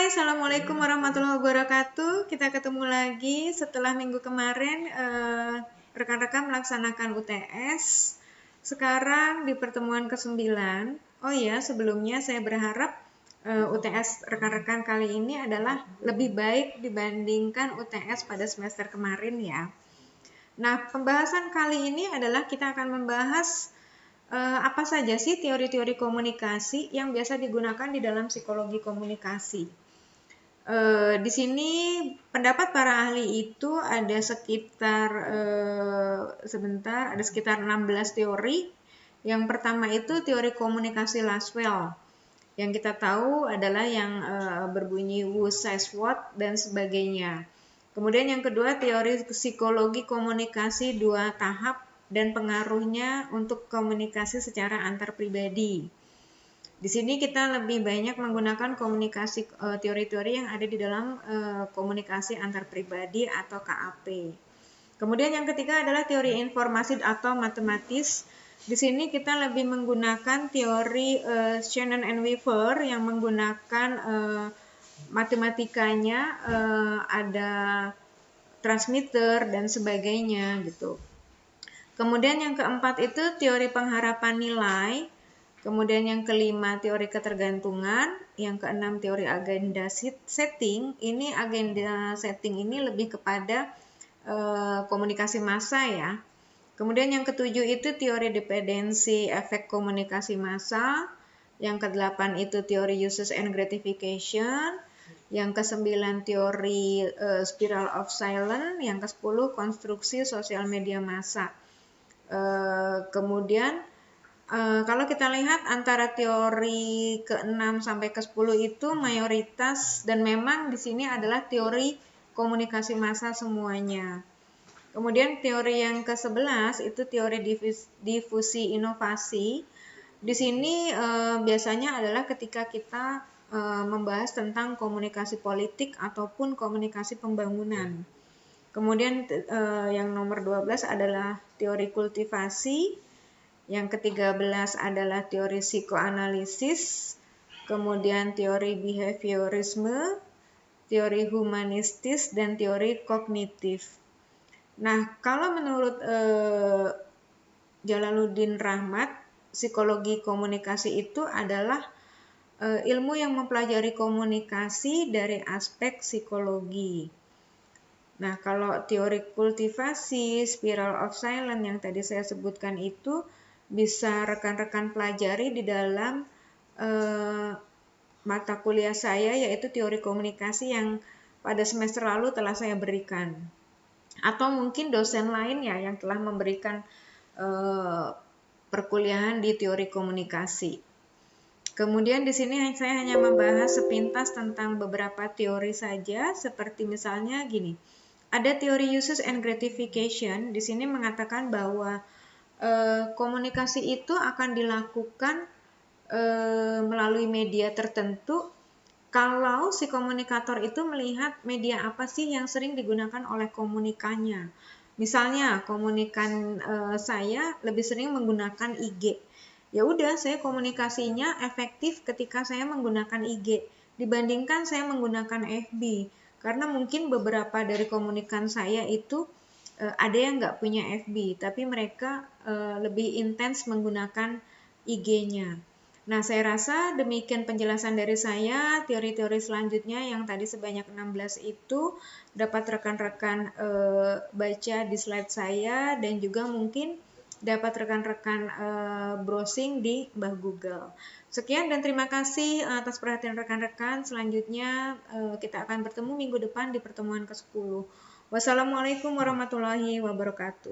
Assalamualaikum warahmatullahi wabarakatuh. Kita ketemu lagi setelah minggu kemarin rekan-rekan melaksanakan UTS. Sekarang di pertemuan ke-9. Oh ya, sebelumnya saya berharap UTS rekan-rekan kali ini adalah lebih baik dibandingkan UTS pada semester kemarin ya. Nah, pembahasan kali ini adalah kita akan membahas apa saja sih teori-teori komunikasi yang biasa digunakan di dalam psikologi komunikasi. Di sini pendapat para ahli itu ada sekitar 16 teori. Yang pertama itu teori komunikasi Lasswell. Yang kita tahu adalah yang berbunyi who says what dan sebagainya. Kemudian yang kedua teori psikologi komunikasi 2 tahap dan pengaruhnya untuk komunikasi secara antar pribadi. Di sini kita lebih banyak menggunakan komunikasi teori-teori yang ada di dalam komunikasi antar pribadi atau KAP. Kemudian yang ketiga adalah teori informasi atau matematis. Di sini kita lebih menggunakan teori Shannon and Weaver yang menggunakan matematikanya ada transmitter dan sebagainya gitu. Kemudian yang keempat itu teori pengharapan nilai. Kemudian yang kelima teori ketergantungan, yang keenam teori agenda setting. Ini agenda setting ini lebih kepada komunikasi massa ya. Kemudian yang ketujuh itu teori dependensi efek komunikasi massa. Yang kedelapan itu teori uses and gratification. Yang kesembilan teori spiral of silence. Yang kesepuluh konstruksi sosial media massa. Kemudian kalau kita lihat antara teori ke-6 sampai ke-10 itu mayoritas dan memang di sini adalah teori komunikasi massa semuanya. Kemudian teori yang ke-11 itu teori difusi inovasi. Di sini biasanya adalah ketika kita membahas tentang komunikasi politik ataupun komunikasi pembangunan. Kemudian yang nomor 12 adalah teori kultivasi. Yang ke-13 adalah teori psikoanalisis, kemudian teori behaviorisme, teori humanistis, dan teori kognitif. Nah, kalau menurut Jalaluddin Rahmat, psikologi komunikasi itu adalah ilmu yang mempelajari komunikasi dari aspek psikologi. Nah, kalau teori kultivasi, spiral of silence yang tadi saya sebutkan itu bisa rekan-rekan pelajari di dalam mata kuliah saya, yaitu teori komunikasi yang pada semester lalu telah saya berikan. Atau mungkin dosen lain ya yang telah memberikan perkuliahan di teori komunikasi. Kemudian di sini saya hanya membahas sepintas tentang beberapa teori saja, seperti misalnya gini. Ada teori uses and gratification. Di sini mengatakan bahwa komunikasi itu akan dilakukan melalui media tertentu kalau si komunikator itu melihat media apa sih yang sering digunakan oleh komunikannya. Misalnya komunikan saya lebih sering menggunakan IG. Ya udah, saya komunikasinya efektif ketika saya menggunakan IG dibandingkan saya menggunakan FB. Karena mungkin beberapa dari komunikan saya itu ada yang nggak punya FB, tapi mereka lebih intens menggunakan IG-nya. Nah, saya rasa demikian penjelasan dari saya. Teori-teori selanjutnya yang tadi sebanyak 16 itu dapat rekan-rekan baca di slide saya dan juga mungkin dapat rekan-rekan browsing di Mbah Google. Sekian dan terima kasih atas perhatian rekan-rekan. Selanjutnya kita akan bertemu minggu depan di pertemuan ke-10. Wassalamualaikum warahmatullahi wabarakatuh.